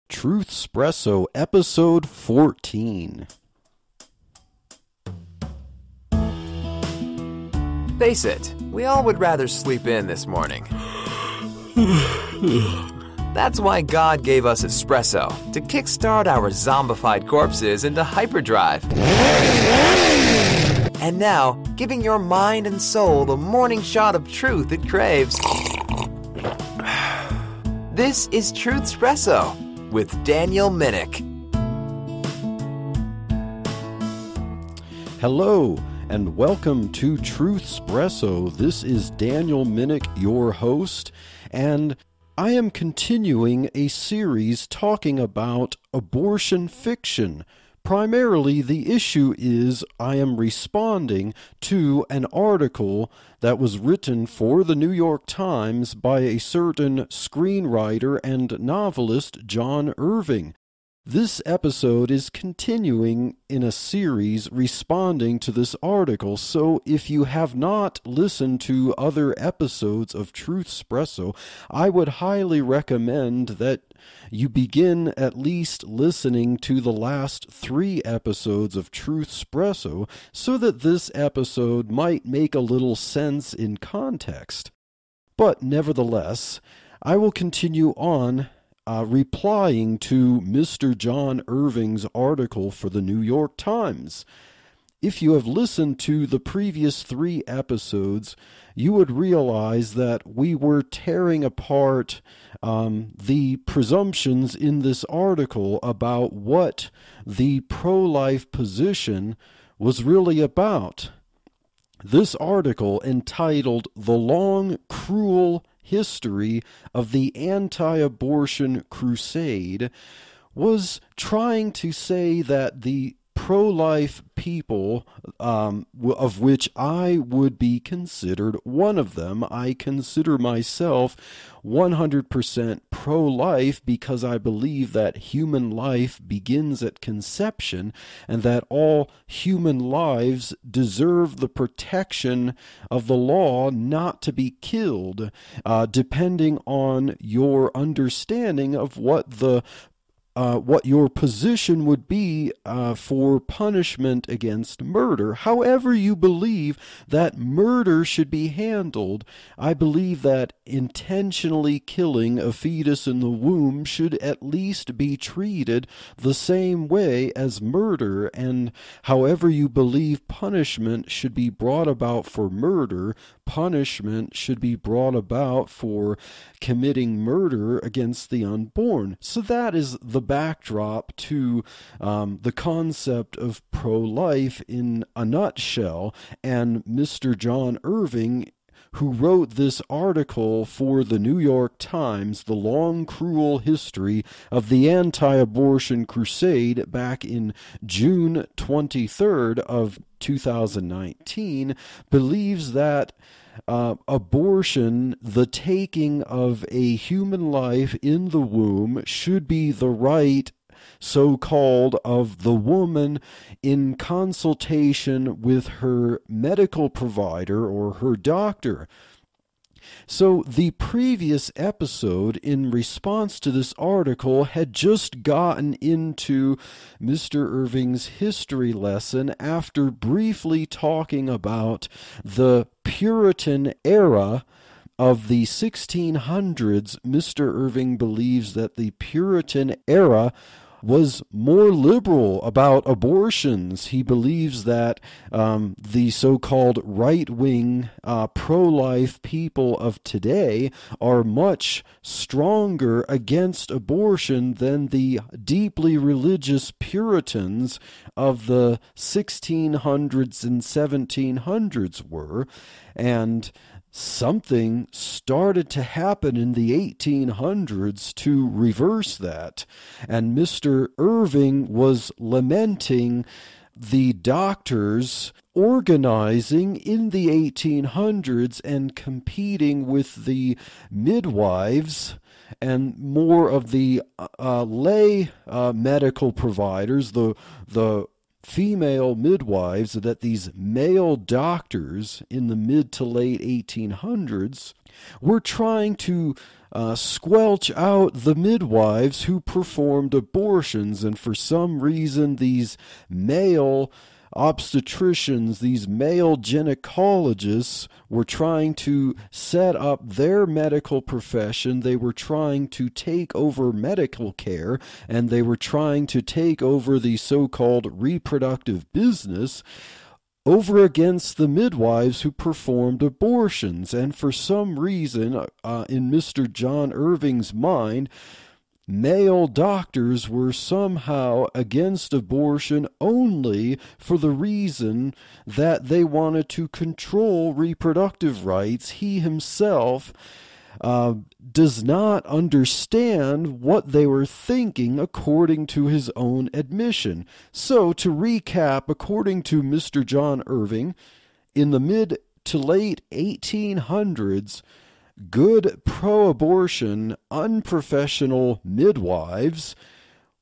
Truthspresso, episode 14. Face it, we all would rather sleep in this morning. That's why God gave us espresso, to kickstart our zombified corpses into hyperdrive. And now, giving your mind and soul the morning shot of truth it craves. This is Truthspresso with Daniel Minnick. Hello, and welcome to Truthspresso. This is Daniel Minnick, your host, and I am continuing a series talking about abortion fiction. Primarily, the issue is I am responding to an article that was written for the New York Times by a certain screenwriter and novelist, John Irving. This episode is continuing in a series responding to this article, so if you have not listened to other episodes of Truthspresso, I would highly recommend that you begin at least listening to the last 3 episodes of Truthspresso so that this episode might make a little sense in context. But nevertheless, I will continue on replying to Mr. John Irving's article for the New York Times. If you have listened to the previous 3 episodes, you would realize that we were tearing apart the presumptions in this article about what the pro-life position was really about. This article, entitled "The Long, Cruel History of the Anti-Abortion Crusade," was trying to say that the pro-life people, of which I would be considered one of them. I consider myself 100% pro-life because I believe that human life begins at conception and that all human lives deserve the protection of the law not to be killed, depending on your understanding of what your position would be for punishment against murder. However you believe that murder should be handled, I believe that intentionally killing a fetus in the womb should at least be treated the same way as murder, and however you believe punishment should be brought about for murder, punishment should be brought about for committing murder against the unborn. So that is the backdrop to the concept of pro-life in a nutshell, and Mr. John Irving, who wrote this article for the New York Times, "The Long, Cruel History of the Anti-Abortion Crusade," back in June 23rd of 2019, believes that abortion, the taking of a human life in the womb, should be the right, so-called, of the woman in consultation with her medical provider or her doctor. So the previous episode, in response to this article, had just gotten into Mr. Irving's history lesson after briefly talking about the Puritan era of the 1600s. Mr. Irving believes that the Puritan era was more liberal about abortions. He believes that the so-called right-wing pro-life people of today are much stronger against abortion than the deeply religious Puritans of the 1600s and 1700s were, and something started to happen in the 1800s to reverse that, and Mr. Irving was lamenting the doctors organizing in the 1800s and competing with the midwives and more of the lay medical providers, the female midwives, that these male doctors in the mid to late 1800s were trying to squelch out the midwives who performed abortions. And for some reason, these male obstetricians, these male gynecologists, were trying to set up their medical profession. They were trying to take over medical care, and they were trying to take over the so-called reproductive business over against the midwives who performed abortions. And for some reason, in Mr. John Irving's mind, male doctors were somehow against abortion only for the reason that they wanted to control reproductive rights. He himself does not understand what they were thinking, according to his own admission. So, to recap, according to Mr. John Irving, in the mid to late 1800s, good pro-abortion, unprofessional midwives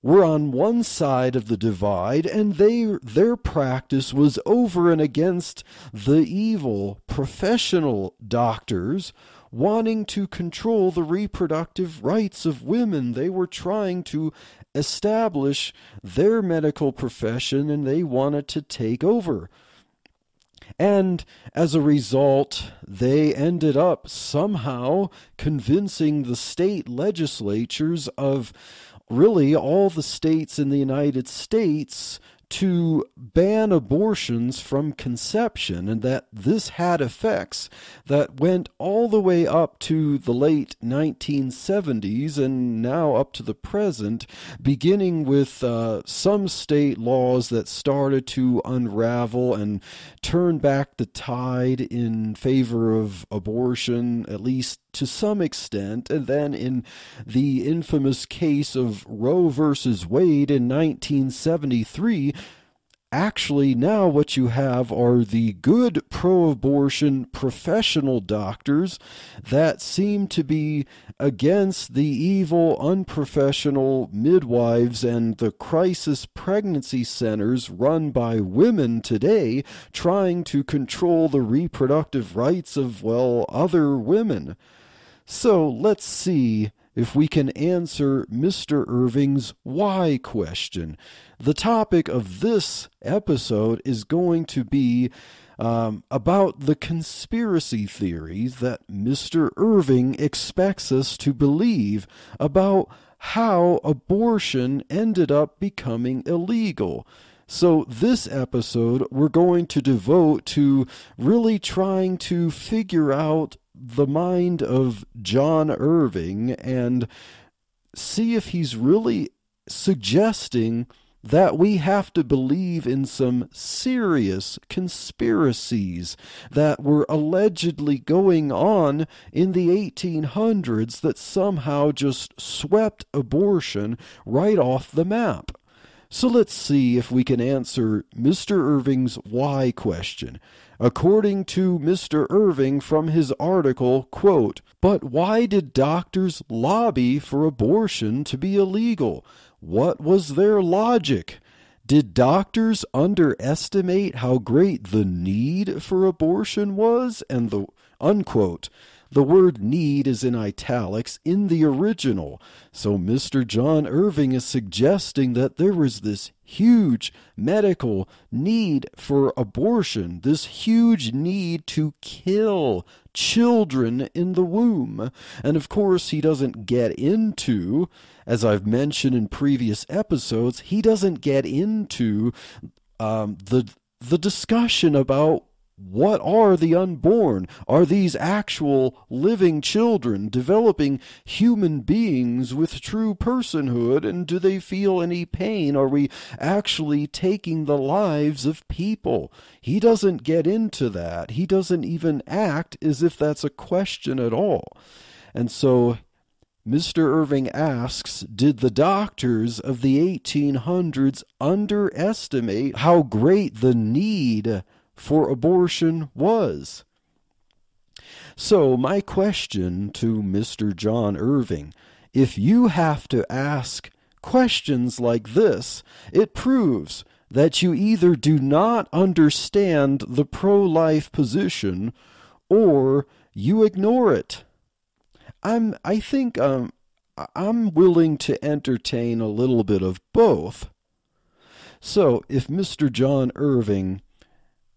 were on one side of the divide, and their practice was over and against the evil professional doctors wanting to control the reproductive rights of women. They were trying to establish their medical profession, and they wanted to take over. And as a result, they ended up somehow convincing the state legislatures of really all the states in the United States to ban abortions from conception, and that this had effects that went all the way up to the late 1970s and now up to the present, beginning with some state laws that started to unravel and turn back the tide in favor of abortion, at least to some extent. And then in the infamous case of Roe versus Wade in 1973, actually now what you have are the good pro-abortion professional doctors that seem to be against the evil unprofessional midwives and the crisis pregnancy centers run by women today, trying to control the reproductive rights of, well, other women. So let's see if we can answer Mr. Irving's why question. The topic of this episode is going to be about the conspiracy theories that Mr. Irving expects us to believe about how abortion ended up becoming illegal. So this episode we're going to devote to really trying to figure out the mind of John Irving and see if he's really suggesting that we have to believe in some serious conspiracies that were allegedly going on in the 1800s that somehow just swept abortion right off the map. So let's see if we can answer Mr. Irving's why question. According to Mr. Irving from his article, quote, "But why did doctors lobby for abortion to be illegal? What was their logic? Did doctors underestimate how great the need for abortion was?" And the unquote. The word need is in italics in the original. So Mr. John Irving is suggesting that there was this huge medical need for abortion, this huge need to kill children in the womb. And of course, he doesn't get into, as I've mentioned in previous episodes, he doesn't get into the discussion about what are the unborn? Are these actual living children, developing human beings with true personhood? And do they feel any pain? Are we actually taking the lives of people? He doesn't get into that. He doesn't even act as if that's a question at all. And so Mr. Irving asks, did the doctors of the 1800s underestimate how great the need for abortion was? So my question to Mr. John Irving, if you have to ask questions like this, it proves that you either do not understand the pro-life position or you ignore it. I think I'm willing to entertain a little bit of both. So, if Mr. John Irving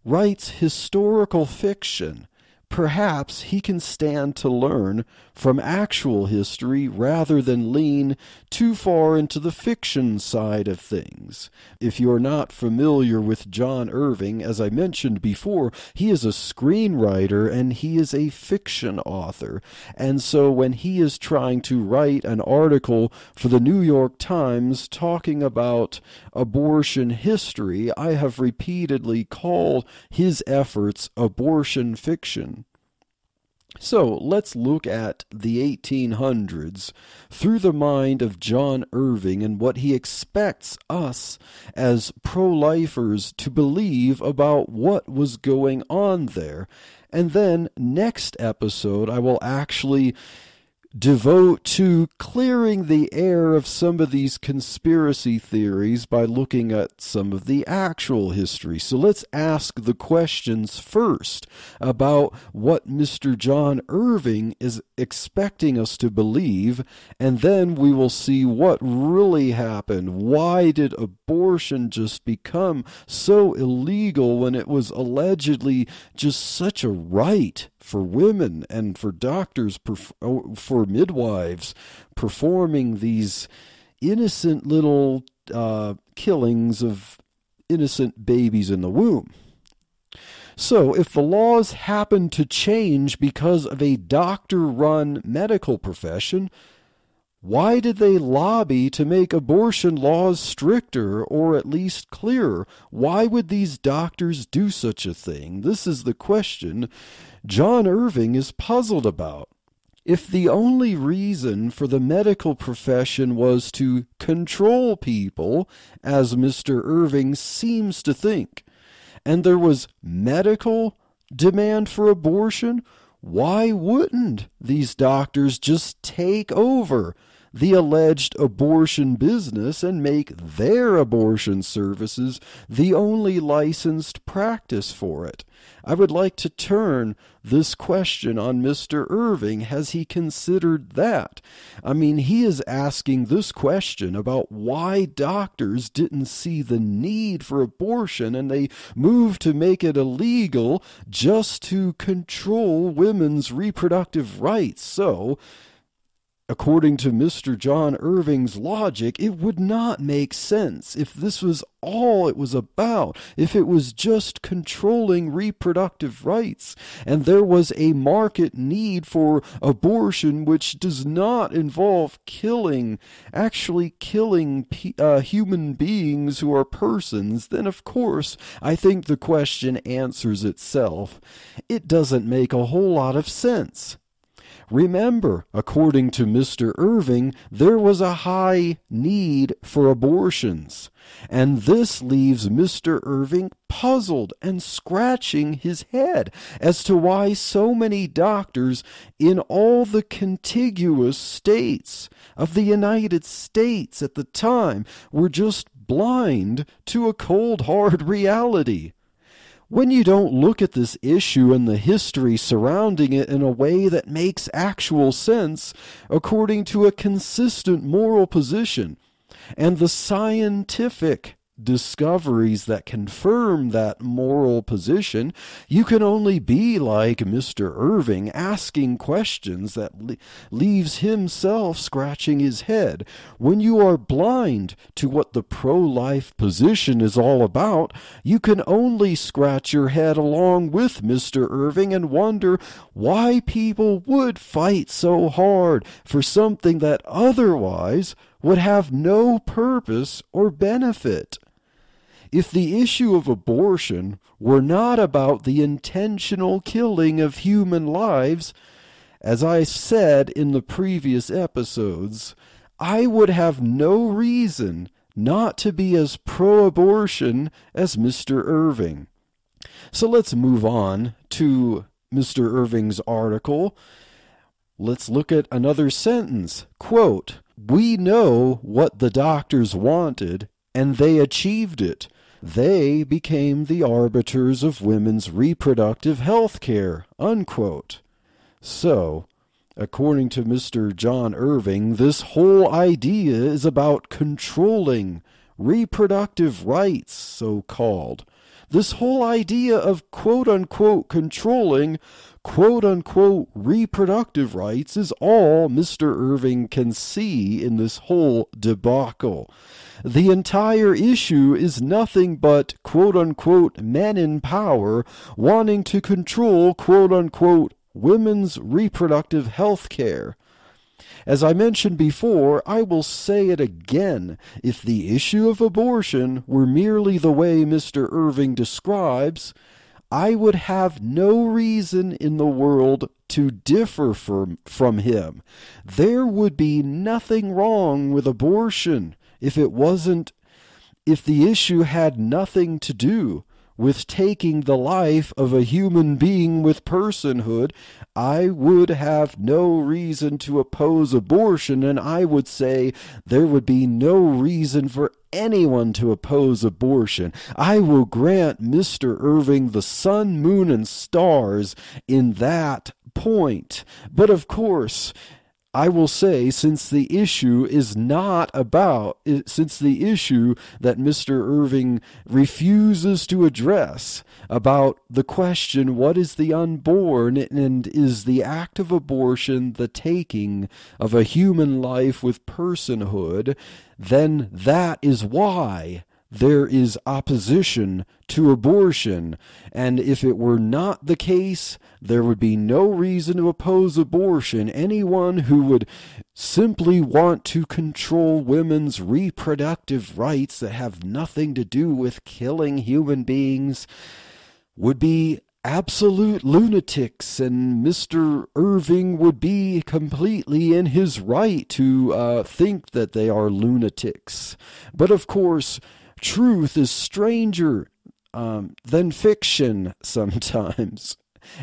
writes historical fiction, perhaps he can stand to learn from actual history rather than lean too far into the fiction side of things. If you're not familiar with John Irving, as I mentioned before, he is a screenwriter and he is a fiction author. And so when he is trying to write an article for the New York Times talking about abortion history, I have repeatedly called his efforts abortion fiction. So let's look at the 1800s through the mind of John Irving and what he expects us as pro-lifers to believe about what was going on there. And then next episode I will actually devote to clearing the air of some of these conspiracy theories by looking at some of the actual history. So let's ask the questions first about what Mr. John Irving is expecting us to believe, and then we will see what really happened. Why did abortion just become so illegal when it was allegedly just such a right for women and for doctors, for midwives, performing these innocent little killings of innocent babies in the womb? So if the laws happen to change because of a doctor-run medical profession, why did they lobby to make abortion laws stricter or at least clearer? Why would these doctors do such a thing? This is the question John Irving is puzzled about. If the only reason for the medical profession was to control people, as Mr. Irving seems to think, and there was medical demand for abortion, why wouldn't these doctors just take over the alleged abortion business and make their abortion services the only licensed practice for it? I would like to turn this question on Mr. Irving. Has he considered that? I mean, he is asking this question about why doctors didn't see the need for abortion and they moved to make it illegal just to control women's reproductive rights. So, according to Mr. John Irving's logic, it would not make sense if this was all it was about, if it was just controlling reproductive rights, and there was a market need for abortion which does not involve actually killing human beings who are persons, then of course I think the question answers itself. It doesn't make a whole lot of sense. Remember, according to Mr. Irving, there was a high need for abortions, and this leaves Mr. Irving puzzled and scratching his head as to why so many doctors in all the contiguous states of the United States at the time were just blind to a cold, hard reality. When you don't look at this issue and the history surrounding it in a way that makes actual sense, according to a consistent moral position, and the scientific discoveries that confirm that moral position, you can only be like Mr. Irving, asking questions that leaves himself scratching his head. When you are blind to what the pro-life position is all about, you can only scratch your head along with Mr. Irving and wonder why people would fight so hard for something that otherwise would have no purpose or benefit. If the issue of abortion were not about the intentional killing of human lives, as I said in the previous episodes, I would have no reason not to be as pro-abortion as Mr. Irving. So let's move on to Mr. Irving's article. Let's look at another sentence. Quote, "We know what the doctors wanted, and they achieved it. They became the arbiters of women's reproductive health care, unquote. So, according to Mr. John Irving, this whole idea is about controlling reproductive rights, so-called. This whole idea of quote-unquote controlling quote-unquote reproductive rights is all Mr. Irving can see in this whole debacle. The entire issue is nothing but quote-unquote men in power wanting to control quote-unquote women's reproductive health care. As I mentioned before, I will say it again. If the issue of abortion were merely the way Mr. Irving describes, I would have no reason in the world to differ from him. There would be nothing wrong with abortion if the issue had nothing to do with taking the life of a human being with personhood. I would have no reason to oppose abortion, and I would say there would be no reason for anyone to oppose abortion. I will grant Mr. Irving the sun, moon, and stars in that point. But of course, I will say, since the issue that Mr. Irving refuses to address about the question, what is the unborn, and is the act of abortion the taking of a human life with personhood, then that is why there is opposition to abortion. And if it were not the case, there would be no reason to oppose abortion. Anyone who would simply want to control women's reproductive rights that have nothing to do with killing human beings would be absolute lunatics, and Mr. Irving would be completely in his right to think that they are lunatics. But of course, truth is stranger than fiction sometimes.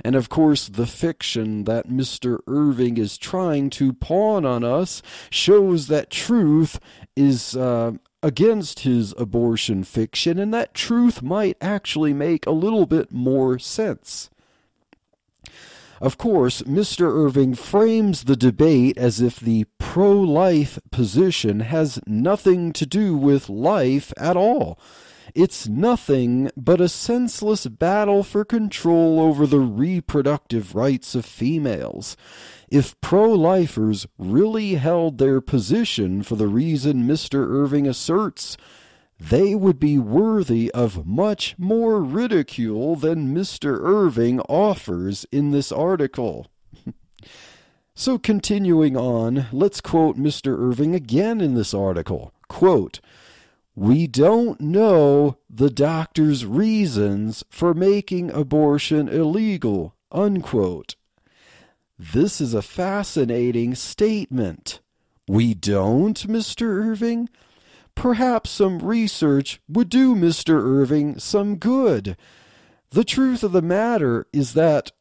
And of course, the fiction that Mr. Irving is trying to pawn on us shows that truth is against his abortion fiction, and that truth might actually make a little bit more sense. Of course, Mr. Irving frames the debate as if the pro-life position has nothing to do with life at all. It's nothing but a senseless battle for control over the reproductive rights of females. If pro-lifers really held their position for the reason Mr. Irving asserts, they would be worthy of much more ridicule than Mr. Irving offers in this article. So continuing on, let's quote Mr. Irving again in this article. Quote, "We don't know the doctor's reasons for making abortion illegal," unquote. This is a fascinating statement. We don't, Mr. Irving? Perhaps some research would do Mr. Irving some good. The truth of the matter is that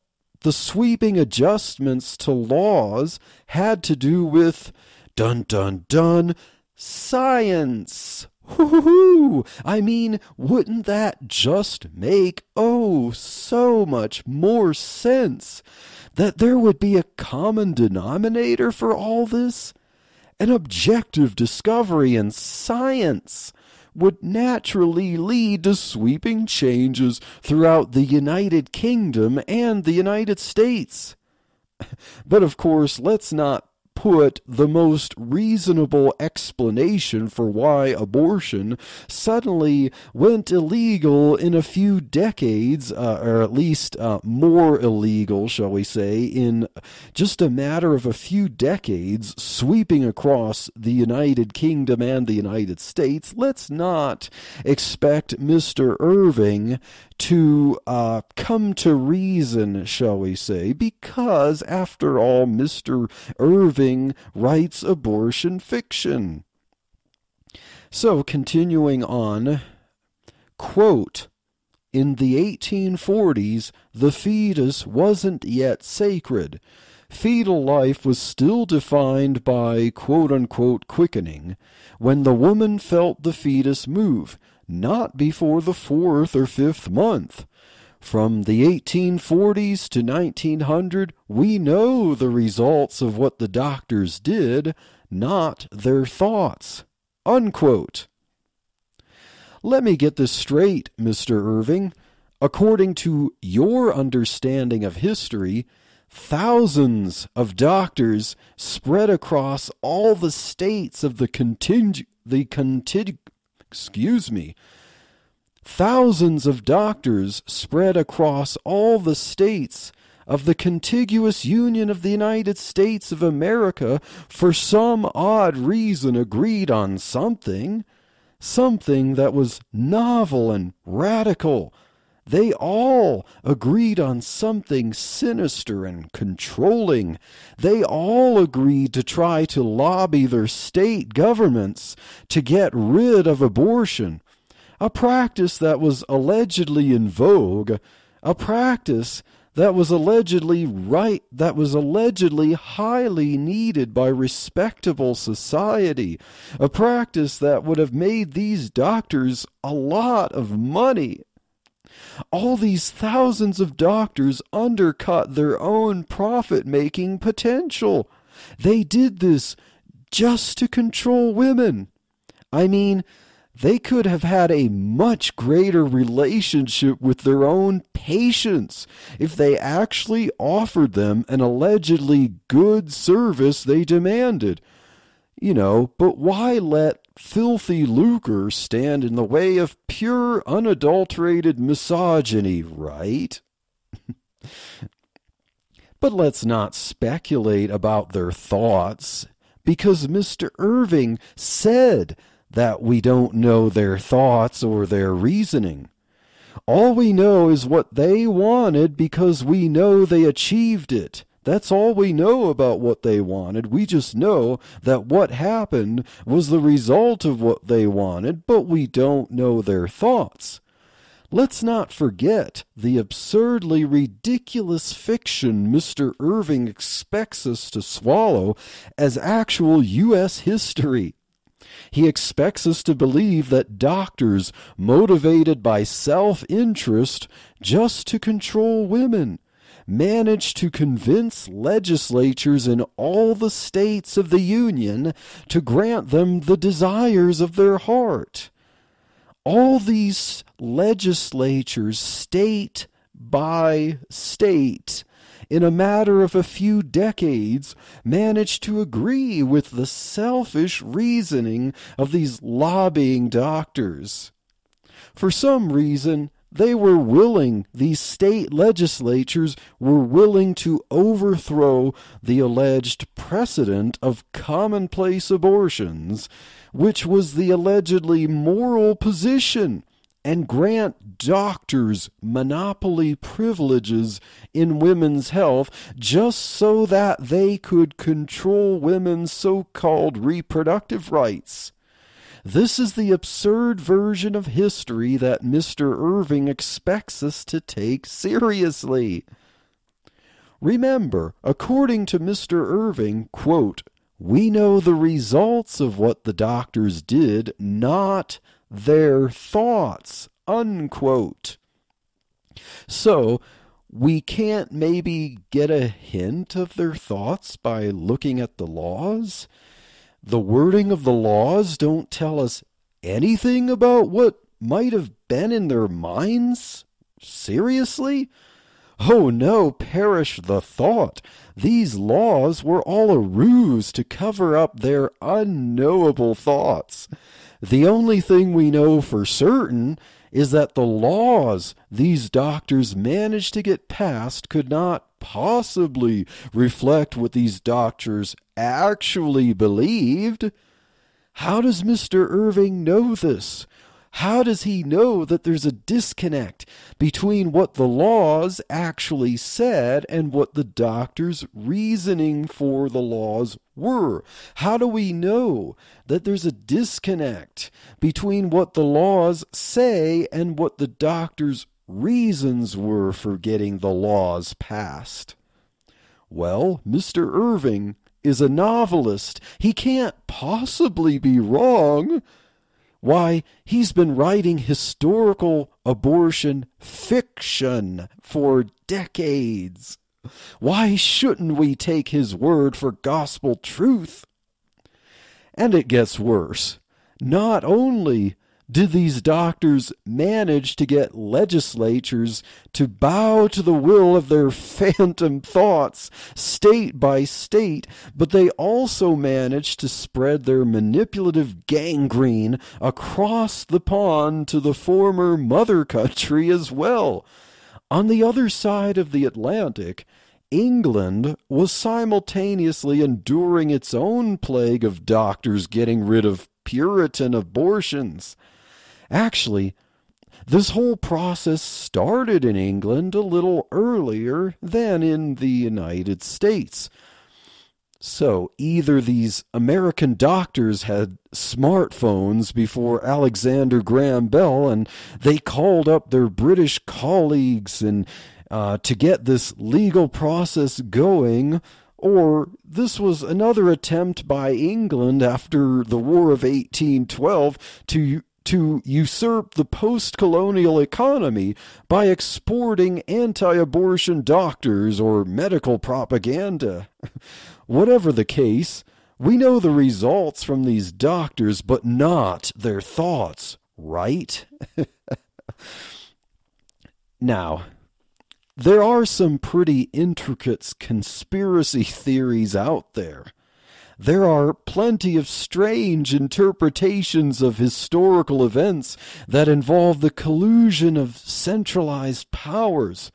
the sweeping adjustments to laws had to do with, dun dun dun, science. Woo-hoo-hoo! I mean, wouldn't that just make, so much more sense? That there would be a common denominator for all this? An objective discovery in science would naturally lead to sweeping changes throughout the United Kingdom and the United States. But of course, let's not put the most reasonable explanation for why abortion suddenly went illegal in a few decades, or at least more illegal, shall we say, in just a matter of a few decades, sweeping across the United Kingdom and the United States. Let's not expect Mr. Irving to come to reason, shall we say, because, after all, Mr. Irving writes abortion fiction. So, continuing on, quote, "In the 1840s, the fetus wasn't yet sacred. fetal life was still defined by quote-unquote quickening when the woman felt the fetus move, not before the 4th or 5th month. From the 1840s to 1900, we know the results of what the doctors did, not their thoughts. Unquote. Let me get this straight, Mr. Irving. According to your understanding of history, thousands of doctors spread across all the states of thousands of doctors spread across all the states of the contiguous Union of the United States of America for some odd reason agreed on something that was novel and radical. They all agreed on something sinister and controlling. They all agreed to try to lobby their state governments to get rid of abortion, a practice that was allegedly in vogue, a practice that was allegedly highly needed by respectable society, a practice that would have made these doctors a lot of money. All these thousands of doctors undercut their own profit-making potential. They did this just to control women. I mean, they could have had a much greater relationship with their own patients if they actually offered them an allegedly good service they demanded. But why let filthy lucre stand in the way of pure, unadulterated misogyny, right? But let's not speculate about their thoughts, because Mr. Irving said that we don't know their thoughts or their reasoning. All we know is what they wanted because we know they achieved it. That's all we know about what they wanted. We just know that what happened was the result of what they wanted, but we don't know their thoughts. Let's not forget the absurdly ridiculous fiction Mr. Irving expects us to swallow as actual U.S. history. He expects us to believe that doctors, motivated by self-interest just to control women, managed to convince legislatures in all the states of the Union to grant them the desires of their heart. All these legislatures, state by state, in a matter of a few decades, managed to agree with the selfish reasoning of these lobbying doctors. For some reason, these state legislatures were willing to overthrow the alleged precedent of commonplace abortions, which was the allegedly moral position, and grant doctors monopoly privileges in women's health just so that they could control women's so-called reproductive rights. This is the absurd version of history that Mr. Irving expects us to take seriously. Remember, according to Mr. Irving, quote, "We know the results of what the doctors did, not their thoughts," unquote. So, we can't maybe get a hint of their thoughts by looking at the laws? The wording of the laws don't tell us anything about what might have been in their minds? Seriously? Oh no, perish the thought. These laws were all a ruse to cover up their unknowable thoughts. The only thing we know for certain is that the laws these doctors managed to get passed could not possibly reflect what these doctors actually believed. How does Mr. Irving know this? How does he know that there's a disconnect between what the laws actually said and what the doctors' reasoning for the laws were? How do we know that there's a disconnect between what the laws say and what the doctors' reasons were for getting the laws passed? Well, Mr. Irving is a novelist. He can't possibly be wrong. Why, he's been writing historical abortion fiction for decades. Why shouldn't we take his word for gospel truth? And it gets worse. Not only did these doctors manage to get legislatures to bow to the will of their phantom thoughts state by state, but they also managed to spread their manipulative gangrene across the pond to the former mother country as well. On the other side of the Atlantic, England was simultaneously enduring its own plague of doctors getting rid of Puritan abortions. Actually, this whole process started in England a little earlier than in the United States. So either these American doctors had smartphones before Alexander Graham Bell, and they called up their British colleagues and to get this legal process going, or this was another attempt by England after the War of 1812 to usurp the post-colonial economy by exporting anti-abortion doctors or medical propaganda. Whatever the case, we know the results from these doctors, but not their thoughts, right? Now, there are some pretty intricate conspiracy theories out there. There are plenty of strange interpretations of historical events that involve the collusion of centralized powers.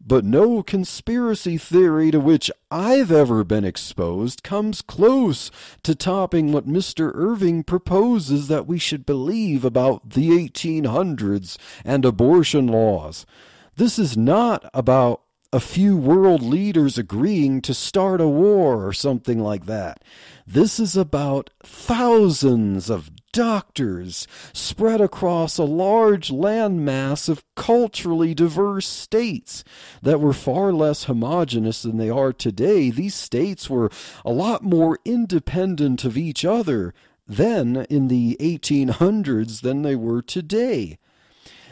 But no conspiracy theory to which I've ever been exposed comes close to topping what Mr. Irving proposes that we should believe about the 1800s and abortion laws. This is not about a few world leaders agreeing to start a war or something like that. This is about thousands of doctors spread across a large landmass of culturally diverse states that were far less homogeneous than they are today. These states were a lot more independent of each other then in the 1800s than they were today.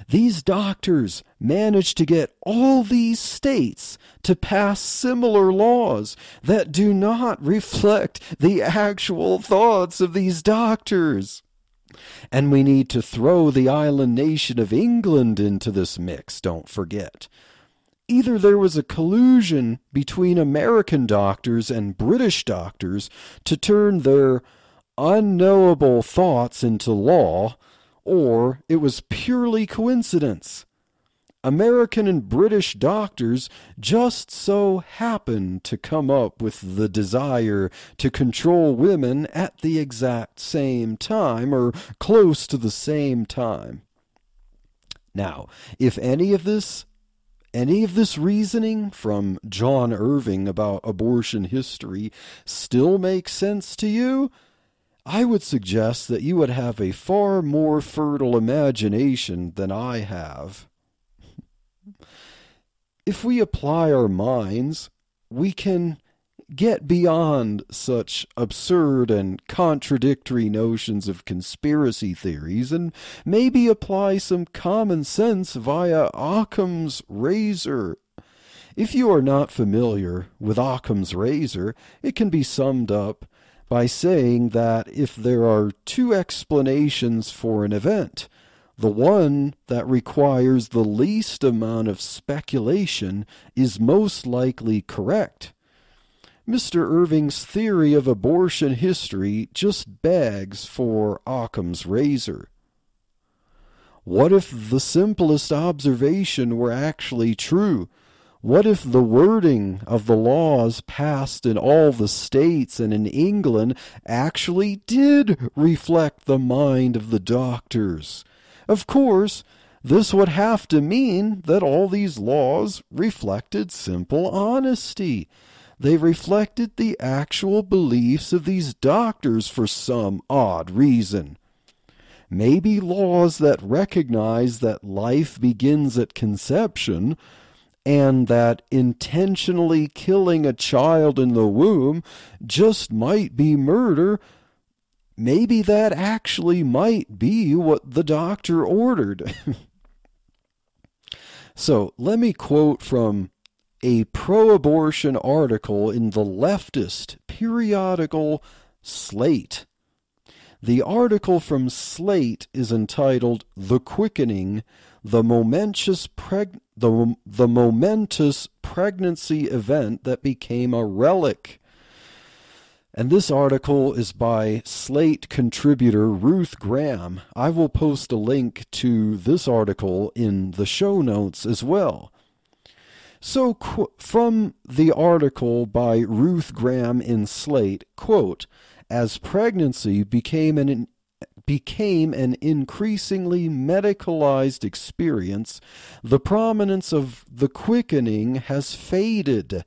These doctors managed to get all these states to pass similar laws that do not reflect the actual thoughts of these doctors. And we need to throw the island nation of England into this mix, don't forget. Either there was a collusion between American doctors and British doctors to turn their unknowable thoughts into law, or it was purely coincidence. American and British doctors just so happened to come up with the desire to control women at the exact same time, or close to the same time. Now, if any of this reasoning from John Irving about abortion history still makes sense to you, I would suggest that you would have a far more fertile imagination than I have. If we apply our minds, we can get beyond such absurd and contradictory notions of conspiracy theories and maybe apply some common sense via Occam's razor. If you are not familiar with Occam's razor, it can be summed up by saying that if there are two explanations for an event, the one that requires the least amount of speculation is most likely correct. Mr. Irving's theory of abortion history just begs for Occam's razor. What if the simplest observation were actually true? What if the wording of the laws passed in all the states and in England actually did reflect the mind of the doctors? Of course, this would have to mean that all these laws reflected simple honesty. They reflected the actual beliefs of these doctors for some odd reason. Maybe laws that recognize that life begins at conception and that intentionally killing a child in the womb just might be murder, maybe that actually might be what the doctor ordered. So let me quote from a pro-abortion article in the leftist periodical Slate. The article from Slate is entitled "The Quickening, the momentous pregnancy event that became a relic." And this article is by Slate contributor Ruth Graham. I will post a link to this article in the show notes as well. So from the article by Ruth Graham in Slate, quote, "As pregnancy became an increasingly medicalized experience, the prominence of the quickening has faded.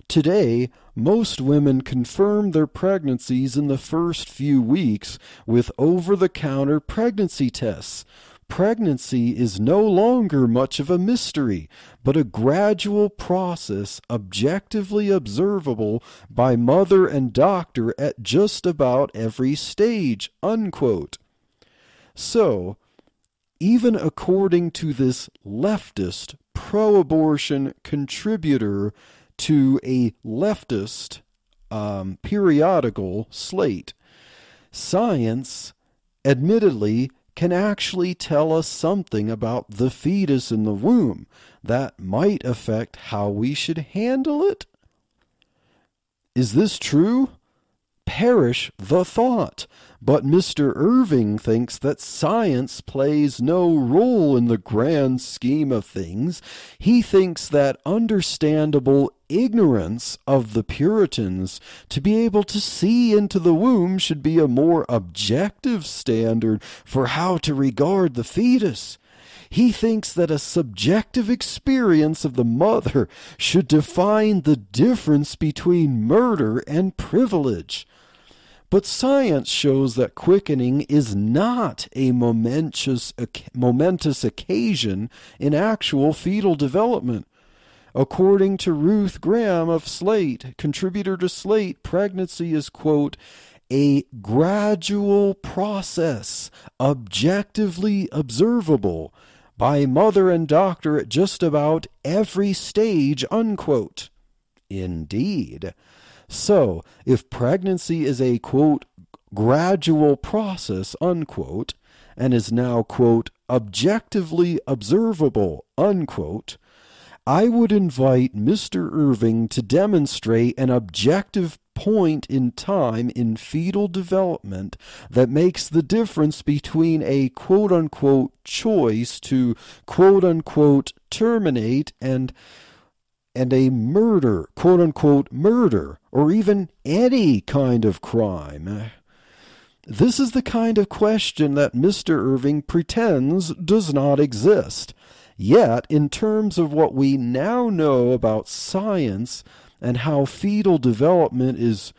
Today, most women confirm their pregnancies in the first few weeks with over-the-counter pregnancy tests. Pregnancy is no longer much of a mystery, but a gradual process objectively observable by mother and doctor at just about every stage," unquote. So, even according to this leftist pro-abortion contributor to a leftist periodical Slate, science, admittedly, can actually tell us something about the fetus in the womb that might affect how we should handle it. Is this true? Perish the thought. But Mr. Irving thinks that science plays no role in the grand scheme of things. He thinks that understandable ignorance of the Puritans to be able to see into the womb should be a more objective standard for how to regard the fetus. He thinks that a subjective experience of the mother should define the difference between murder and privilege. But science shows that quickening is not a momentous occasion in actual fetal development. According to Ruth Graham of Slate, contributor to Slate, pregnancy is, quote, "a gradual process, objectively observable by mother and doctor at just about every stage," unquote. Indeed. So, if pregnancy is a, quote, "gradual process," unquote, and is now, quote, "objectively observable," unquote, I would invite Mr. Irving to demonstrate an objective point in time in fetal development that makes the difference between a quote-unquote choice to quote-unquote terminate and a murder, quote-unquote murder, or even any kind of crime. This is the kind of question that Mr. Irving pretends does not exist. Yet, in terms of what we now know about science and how fetal development is,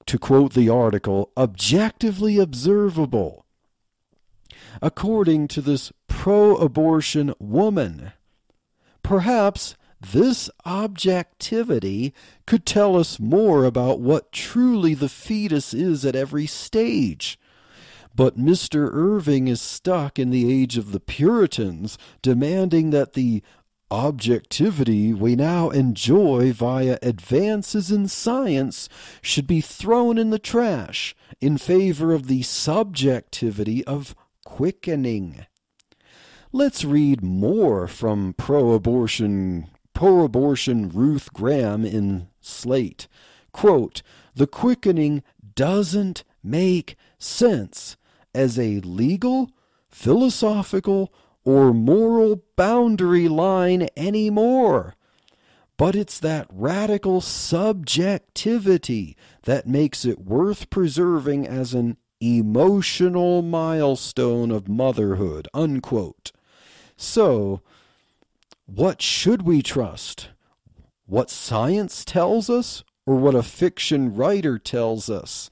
to quote the article, objectively observable, according to this pro-abortion woman, perhaps this objectivity could tell us more about what truly the fetus is at every stage. But Mr. Irving is stuck in the age of the Puritans, demanding that the objectivity we now enjoy via advances in science should be thrown in the trash in favor of the subjectivity of quickening. Let's read more from pro-abortion Ruth Graham in Slate. Quote, "The quickening doesn't make sense as a legal, philosophical, or moral boundary line anymore. But it's that radical subjectivity that makes it worth preserving as an emotional milestone of motherhood," unquote. So, what should we trust? What science tells us, or what a fiction writer tells us?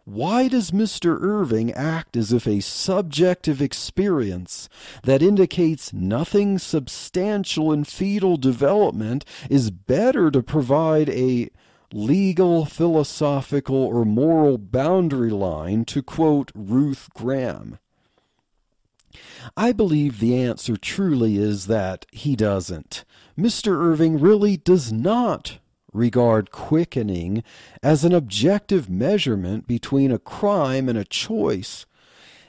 Why does Mr. Irving act as if a subjective experience that indicates nothing substantial in fetal development is better to provide a legal, philosophical, or moral boundary line, to quote Ruth Graham? I believe the answer truly is that he doesn't. Mr. Irving really does not regard quickening as an objective measurement between a crime and a choice.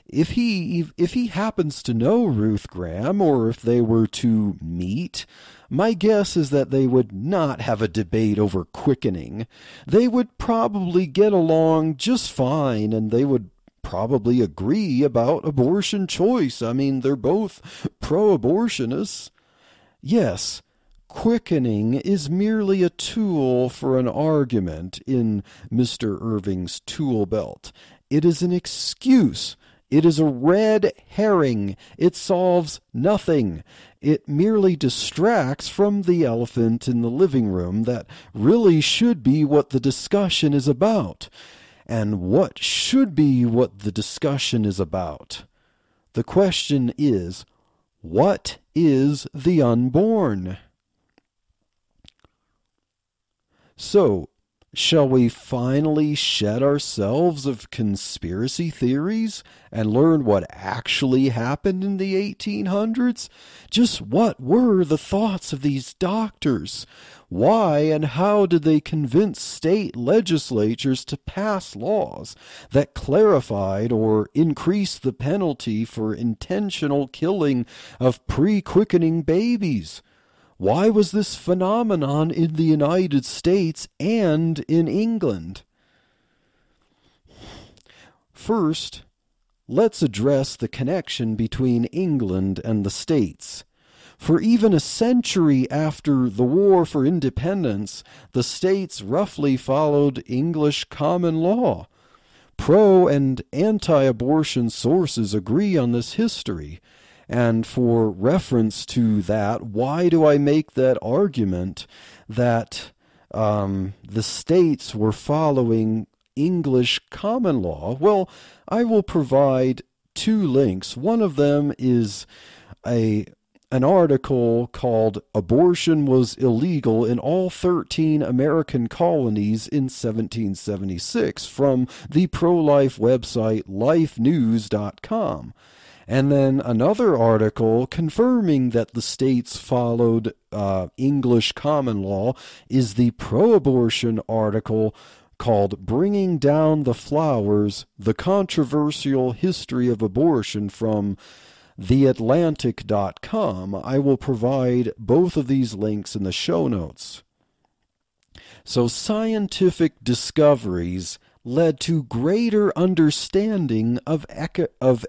If he happens to know Ruth Graham, or if they were to meet, my guess is that they would not have a debate over quickening. They would probably get along just fine, and they would probably agree about abortion choice. I mean, they're both pro-abortionists. Yes, quickening is merely a tool for an argument in Mr. Irving's tool belt. It is an excuse. It is a red herring. It solves nothing. It merely distracts from the elephant in the living room that really should be what the discussion is about. And what should be what the discussion is about? The question is, what is the unborn? So, shall we finally shed ourselves of conspiracy theories and learn what actually happened in the 1800s? Just what were the thoughts of these doctors? Why and how did they convince state legislatures to pass laws that clarified or increased the penalty for intentional killing of pre-quickening babies? Why was this phenomenon in the United States and in England? First, let's address the connection between England and the States. For even a century after the War for Independence, the States roughly followed English common law. Pro- and anti-abortion sources agree on this history. And for reference to that, why do I make that argument that the states were following English common law? Well, I will provide two links. One of them is an article called "Abortion Was Illegal in All 13 American Colonies in 1776" from the pro-life website lifenews.com. And then another article confirming that the states followed English common law is the pro-abortion article called "Bringing Down the Flowers, The Controversial History of Abortion" from theatlantic.com. I will provide both of these links in the show notes. So scientific discoveries led to greater understanding of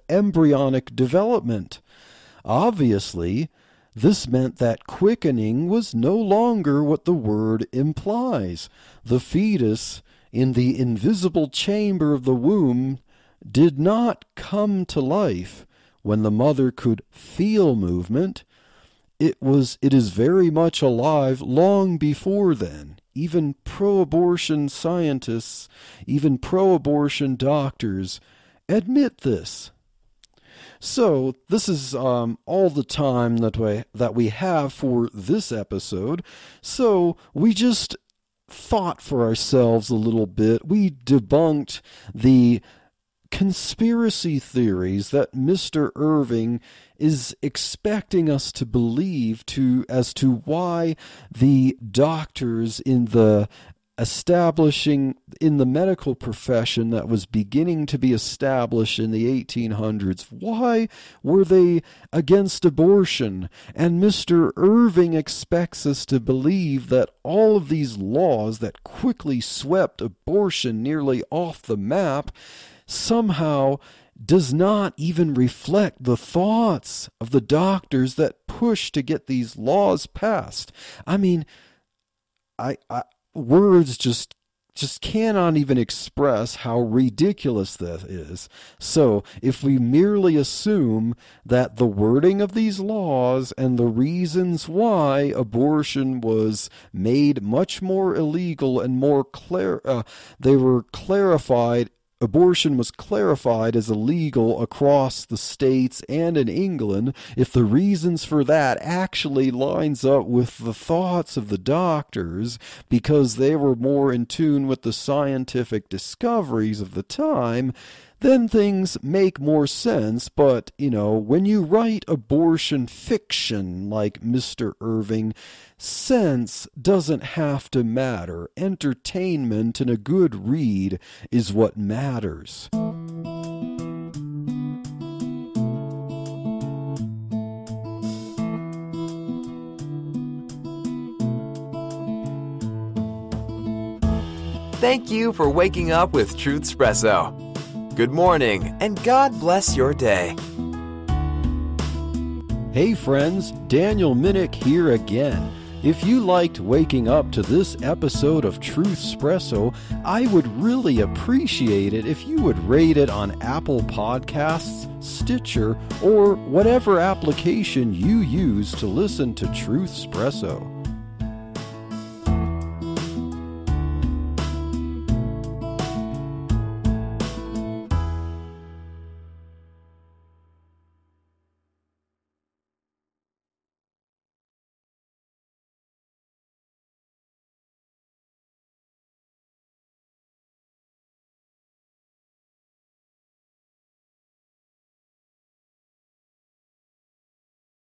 embryonic development. Obviously, this meant that quickening was no longer what the word implies. The fetus in the invisible chamber of the womb did not come to life when the mother could feel movement. It is very much alive long before then. Even pro-abortion scientists, even pro-abortion doctors admit this. So this is all the time that we have for this episode. So we just thought for ourselves a little bit. We debunked the conspiracy theories that Mr. Irving is expecting us to believe as to why the doctors in the medical profession that was beginning to be established in the 1800s, why were they against abortion? And Mr. Irving expects us to believe that all of these laws that quickly swept abortion nearly off the map somehow does not even reflect the thoughts of the doctors that pushed to get these laws passed. I mean, words just cannot even express how ridiculous this is. So, if we merely assume that the wording of these laws and the reasons why abortion was made much more illegal and more they were clarified abortion was clarified as illegal across the states and in England, if the reasons for that actually lines up with the thoughts of the doctors because they were more in tune with the scientific discoveries of the time, then things make more sense. But, when you write abortion fiction like Mr. Irving, sense doesn't have to matter. Entertainment and a good read is what matters. Thank you for waking up with Truthspresso. Good morning, and God bless your day. Hey friends, Daniel Minnick here again. If you liked waking up to this episode of Truthspresso, I would really appreciate it if you would rate it on Apple Podcasts, Stitcher, or whatever application you use to listen to Truthspresso.